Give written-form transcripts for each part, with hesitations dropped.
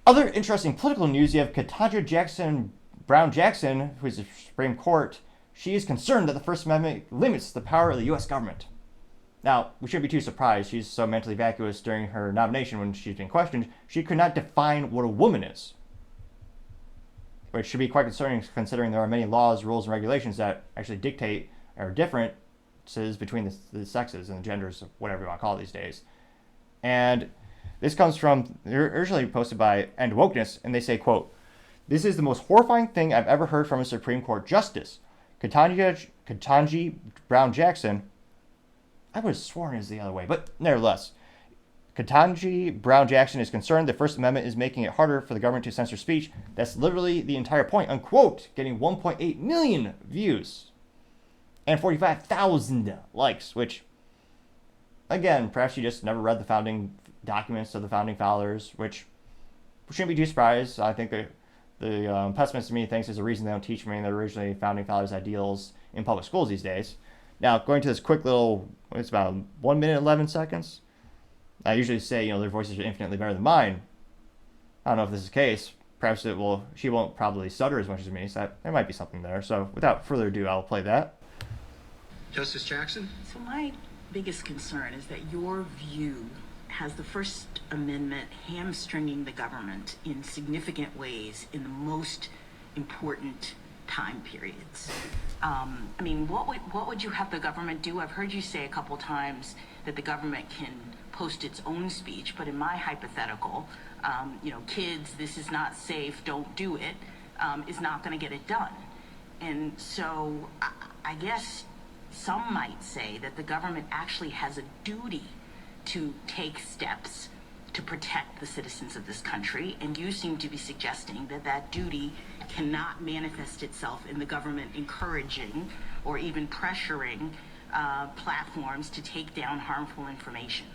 Other interesting political news, you have Ketanji Brown Jackson, who is the Supreme Court. She is concerned that the First Amendment limits the power of the U.S. government. Now, we shouldn't be too surprised. She's so mentally vacuous during her nomination when she's been questioned. She could not define what a woman is, which should be quite concerning considering there are many laws, rules, and regulations that actually dictate or differences between the sexes and the genders, whatever you want to call it these days. And this comes from, originally posted by End Wokeness, and they say, quote, "This is the most horrifying thing I've ever heard from a Supreme Court justice. Ketanji Brown Jackson," I would have sworn it's the other way, but nevertheless, "Ketanji Brown Jackson is concerned the First Amendment is making it harder for the government to censor speech. That's literally the entire point," unquote, getting 1.8 million views and 45,000 likes, which, again, perhaps she just never read the founding documents of the founding fathers, which shouldn't be too surprised. I think the pessimist in me thinks there's a reason they don't teach many of the originally founding fathers' ideals in public schools these days. Now, going to this quick little, it's about 1 minute 11 seconds. I usually say, their voices are infinitely better than mine. I don't know if this is the case. Perhaps she won't probably stutter as much as me, so there might be something there. So without further ado, I'll play that. Justice Jackson? So my biggest concern is that your view has the First Amendment hamstringing the government in significant ways in the most important time periods. What would you have the government do? I've heard you say a couple times that the government can post its own speech, but in my hypothetical, kids, this is not safe, don't do it, is not going to get it done. And so I guess some might say that the government actually has a duty to take steps to protect the citizens of this country, and you seem to be suggesting that that duty cannot manifest itself in the government encouraging or even pressuring platforms to take down harmful information.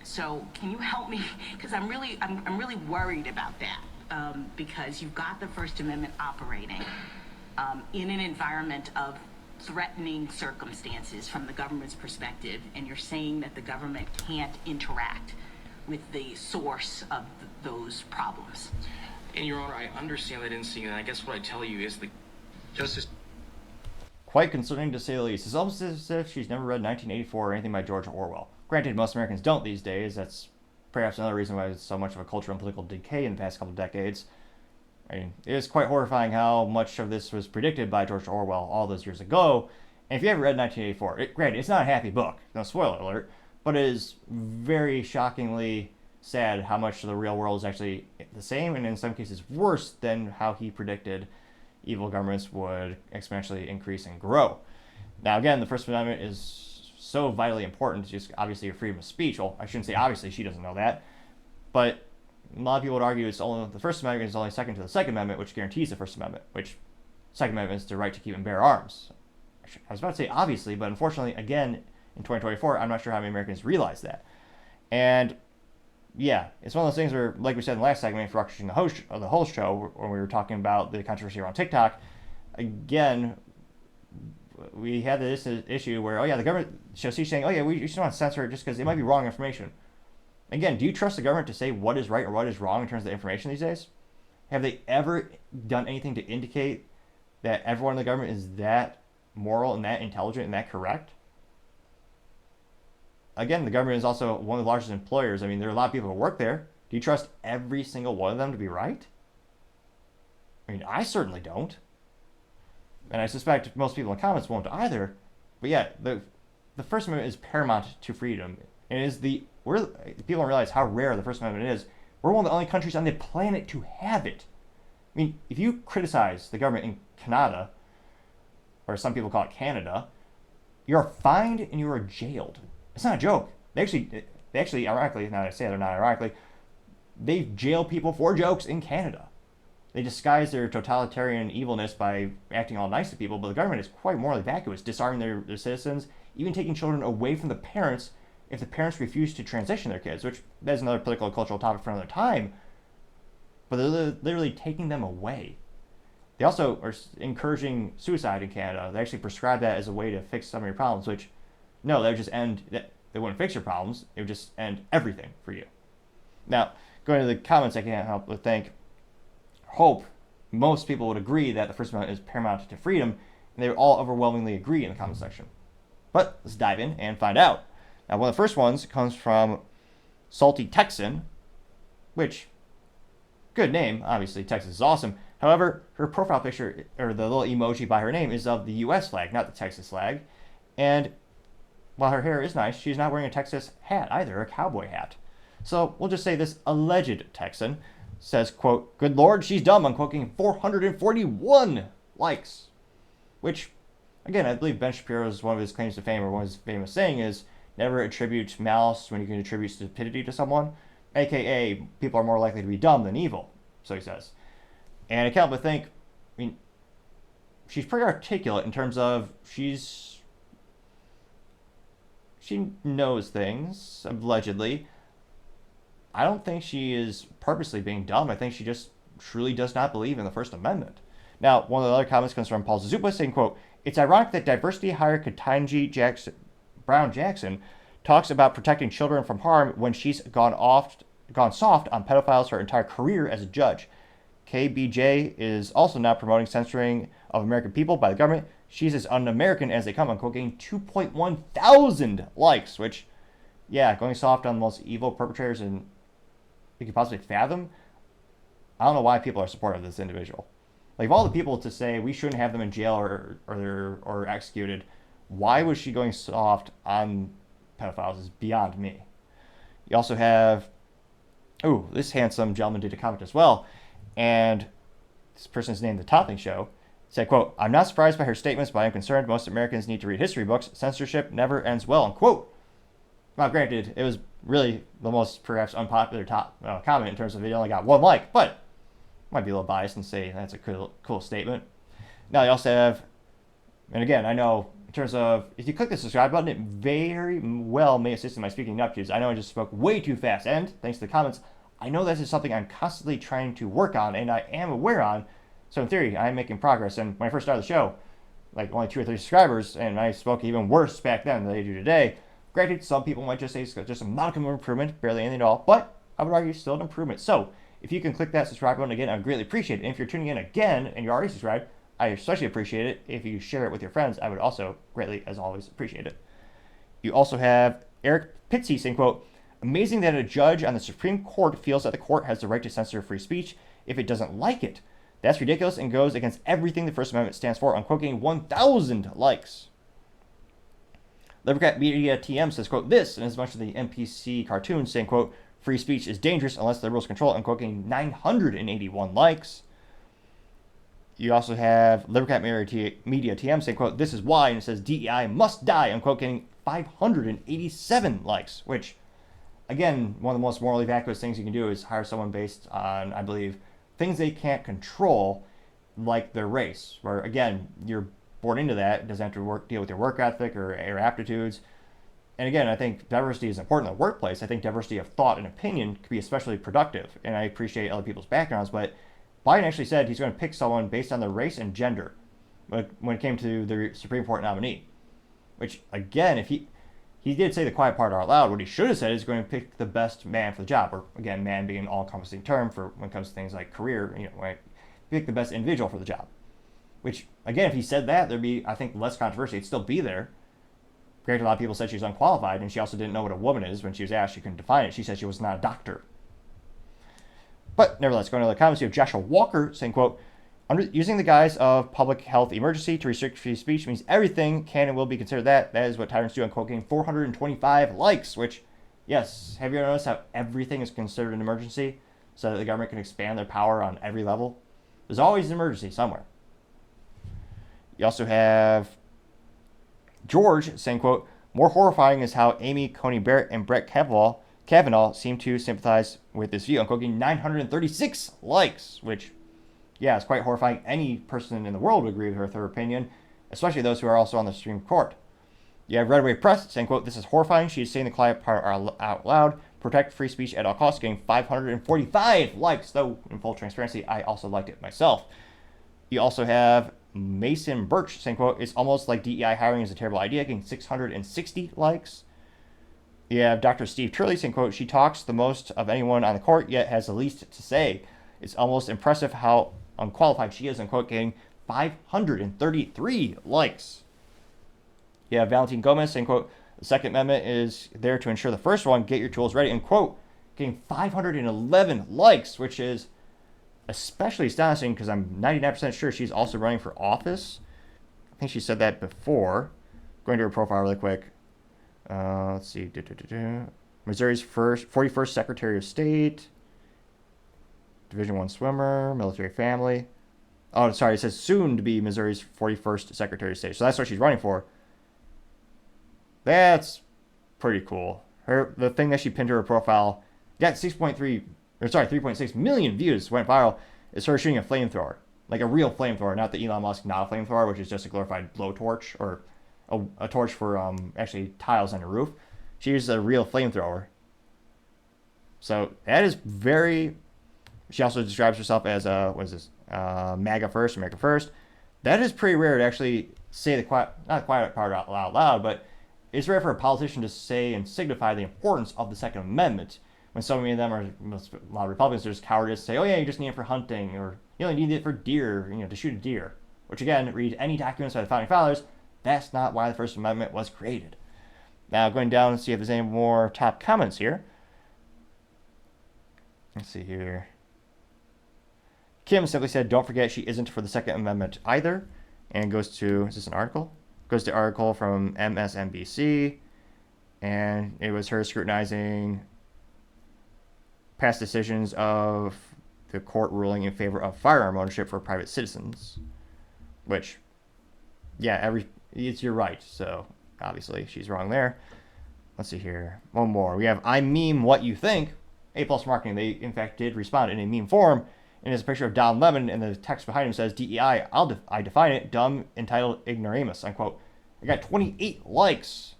So can you help me? Because I'm really worried about that, because you've got the First Amendment operating in an environment of threatening circumstances from the government's perspective, and you're saying that the government can't interact with the source of those problems. And Your Honor, I understand that instinct, and I guess what I tell you is the Justice. Quite concerning to say the least. It's almost as if she's never read 1984 or anything by George Orwell. Granted, most Americans don't these days. That's perhaps another reason why there's so much of a cultural and political decay in the past couple of decades. It is quite horrifying how much of this was predicted by George Orwell all those years ago. And if you ever read 1984, granted, it's not a happy book, no spoiler alert, but it is very shockingly sad how much of the real world is actually the same, and in some cases worse than how he predicted evil governments would exponentially increase and grow. Now, again, the First Amendment is so vitally important to just obviously your freedom of speech. Well, I shouldn't say obviously, she doesn't know that, but a lot of people would argue the First Amendment is only second to the Second Amendment, which guarantees the First Amendment, which Second Amendment is the right to keep and bear arms. I was about to say obviously, but unfortunately, again, in 2024, I'm not sure how many Americans realize that. And yeah, it's one of those things where, like we said in the last segment for the whole show, when we were talking about the controversy around TikTok, again, we had this issue where, the government, she's saying, we just want to censor it just because it might be wrong information. Again, do you trust the government to say what is right or what is wrong in terms of the information these days? Have they ever done anything to indicate that everyone in the government is that moral and that intelligent and that correct? Again, the government is also one of the largest employers. There are a lot of people who work there. Do you trust every single one of them to be right? I certainly don't. And I suspect most people in the comments won't either. But yeah, the First Amendment is paramount to freedom. And people don't realize how rare the First Amendment is. We're one of the only countries on the planet to have it. If you criticize the government in Canada, or some people call it Canada, you're fined and you are jailed. It's not a joke. They actually, ironically, now that I say it, or not ironically, they jail people for jokes in Canada. They disguise their totalitarian evilness by acting all nice to people, but the government is quite morally vacuous, disarming their citizens, even taking children away from the parents if the parents refuse to transition their kids, which that's another political and cultural topic for another time. But they're literally taking them away. They also are encouraging suicide in Canada. They actually prescribe that as a way to fix some of your problems, which, no, that would just end, they wouldn't fix your problems. It would just end everything for you. Now, going to the comments, I can't help but hope most people would agree that the First Amendment is paramount to freedom, and they would all overwhelmingly agree in the comment section. But let's dive in and find out. Now, one of the first ones comes from Salty Texan, which, good name, obviously, Texas is awesome. However, her profile picture, or the little emoji by her name, is of the U.S. flag, not the Texas flag. And while her hair is nice, she's not wearing a Texas hat either, a cowboy hat. So we'll just say this alleged Texan says, quote, "Good Lord, she's dumb," unquoting 441 likes. Which, again, I believe Ben Shapiro's one of his claims to fame, or one of his famous saying is, never attribute malice when you can attribute stupidity to someone. AKA, people are more likely to be dumb than evil, so he says. And I can't but think, she's pretty articulate in terms of she knows things, allegedly. I don't think she is purposely being dumb. I think she just truly does not believe in the First Amendment. Now, one of the other comments comes from Paul Zazupa saying, quote, "It's ironic that diversity hire Ketanji Brown Jackson talks about protecting children from harm when she's gone soft on pedophiles her entire career as a judge. KBJ is also now promoting censoring of American people by the government. She's as un-American as they come," unquote, getting 2.1 thousand likes, which, yeah, going soft on the most evil perpetrators and you could possibly fathom. I don't know why people are supportive of this individual. Like, of all the people to say we shouldn't have them in jail or executed, why was she going soft on pedophiles is beyond me. You also have, this handsome gentleman did a comment as well, and this person's name, The Topping Show, said, quote, "I'm not surprised by her statements, but I'm concerned most Americans need to read history books. Censorship never ends well," unquote. Now, granted, it was really the most perhaps unpopular comment in terms of it only got 1 like, but might be a little biased and say that's a cool statement. Now, you also have, and again, I know in terms of, if you click the subscribe button, it very well may assist in my speaking ineptitudes. I know I just spoke way too fast, and thanks to the comments, I know this is something I'm constantly trying to work on, and I am aware on. So in theory, I am making progress. And when I first started the show, like only 2 or 3 subscribers, and I spoke even worse back then than I do today. Granted, some people might just say it's just a modicum of improvement, barely anything at all, but I would argue still an improvement. So if you can click that subscribe button again, I would greatly appreciate it. And if you're tuning in again and you're already subscribed, I especially appreciate it. If you share it with your friends, I would also greatly, as always, appreciate it. You also have Eric Pitsy saying, quote, "Amazing that a judge on the Supreme Court feels that the court has the right to censor free speech if it doesn't like it. That's ridiculous and goes against everything the First Amendment stands for," unquote, getting 1,000 likes. Livercat Media TM says, quote, "This, and as much of the NPC cartoon saying, quote, free speech is dangerous unless the liberals control it," unquote, getting 981 likes. You also have Livercat Media TM saying, quote, "This is why," and it says DEI must die, unquote, getting 587 likes, which, again, one of the most morally vacuous things you can do is hire someone based on, I believe, things they can't control, like their race, where, again, you're born into that. It doesn't have to deal with your work ethic or aptitudes. And again, I think diversity is important in the workplace. I think diversity of thought and opinion could be especially productive, and I appreciate other people's backgrounds, but Biden actually said he's going to pick someone based on their race and gender when it came to the Supreme Court nominee. Which, again, if he did say the quiet part out loud, what he should have said is going to pick the best man for the job, or, again, man being an all-encompassing term for when it comes to things like career, right? Pick the best individual for the job. Which, again, if he said that, there'd be, I think, less controversy. It'd still be there. Granted, a lot of people said she was unqualified, and she also didn't know what a woman is. When she was asked, she couldn't define it. She said she was not a doctor. But nevertheless, going to the comments, you have Joshua Walker saying, quote, "Using the guise of public health emergency to restrict free speech means everything can and will be considered that. That is what tyrants do," unquote, getting 425 likes, which, yes, have you ever noticed how everything is considered an emergency so that the government can expand their power on every level? There's always an emergency somewhere. You also have George saying, quote, "More horrifying is how Amy Coney Barrett and Brett Kavanaugh seem to sympathize with this view," unquote, getting 936 likes, which, yeah, it's quite horrifying. Any person in the world would agree with her opinion, especially those who are also on the Supreme Court. You have Red Wave Press saying, quote, "This is horrifying. She's saying the quiet part out loud. Protect free speech at all costs," getting 545 likes, though in full transparency, I also liked it myself. You also have Mason Birch saying, quote, "It's almost like DEI hiring is a terrible idea," getting 660 likes. You have Dr. Steve Turley saying, quote, she talks the most of anyone on the court, yet has the least to say. It's almost impressive how unqualified she is, unquote, getting 533 likes. You have Valentin Gomez saying, quote, the Second Amendment is there to ensure the first one, get your tools ready, and quote, getting 511 likes, which is especially astonishing because I'm 99% sure she's also running for office. I think she said that before. Going to her profile really quick. Let's see. Missouri's 41st Secretary of State. Division I swimmer, military family. Oh, sorry, it says soon to be Missouri's 41st Secretary of State. So that's what she's running for. That's pretty cool. The thing that she pinned to her profile got 3.6 million views, went viral. Is her shooting a flamethrower, like a real flamethrower, not the Elon Musk not a flamethrower, which is just a glorified blowtorch or a torch for actually tiles on your roof. She uses a real flamethrower. So that is very. She also describes herself as MAGA first, America first. That is pretty rare to actually say not the quiet part out loud, but it's rare for a politician to say and signify the importance of the Second Amendment when so many of them are, a lot of Republicans are just cowardice, say, oh yeah, you just need it for hunting, or you only need it for deer, to shoot a deer. Which again, read any documents by the Founding Fathers, that's not why the First Amendment was created. Now, going down and see if there's any more top comments here. Let's see here. Kim simply said, don't forget she isn't for the Second Amendment either. And goes to, is this an article? Goes to article from MSNBC. And it was her scrutinizing past decisions of the court ruling in favor of firearm ownership for private citizens. Which, yeah, you're right. So, obviously, she's wrong there. Let's see here. One more. We have I meme what you think. A+ Marketing. They, in fact, did respond in a meme form. And there's a picture of Don Lemon, and the text behind him says, DEI, I define it, dumb, entitled, ignoramus, unquote. I got 28 likes.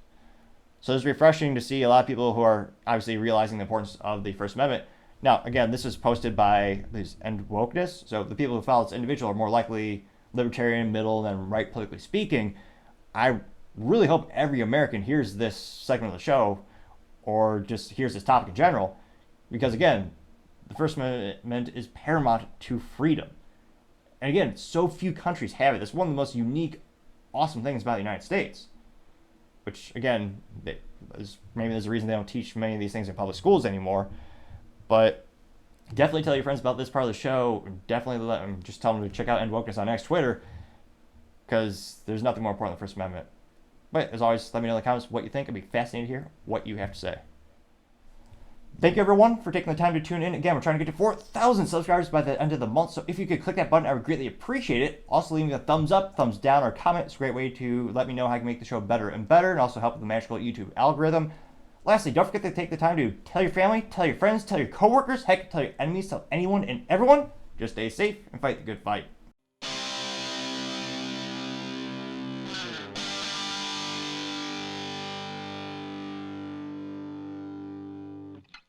So it's refreshing to see a lot of people who are obviously realizing the importance of the First Amendment. Now, again, this is posted by these End Wokeness, so the people who follow this individual are more likely libertarian, middle, than right politically speaking. I really hope every American hears this segment of the show, or just hears this topic in general, because again, the First Amendment is paramount to freedom. And again, so few countries have it. It's one of the most unique, awesome things about the United States. Which, again, maybe there's a reason they don't teach many of these things in public schools anymore. But definitely tell your friends about this part of the show. Definitely just tell them to check out End Wokeness on X Twitter, because there's nothing more important than the First Amendment. But as always, let me know in the comments what you think. I'd be fascinated to hear what you have to say. Thank you, everyone, for taking the time to tune in. Again, we're trying to get to 4,000 subscribers by the end of the month, so if you could click that button, I would greatly appreciate it. Also, leaving a thumbs up, thumbs down, or comment. It's a great way to let me know how I can make the show better and better, and also help with the magical YouTube algorithm. Lastly, don't forget to take the time to tell your family, tell your friends, tell your coworkers, heck, tell your enemies, tell anyone and everyone. Just stay safe and fight the good fight.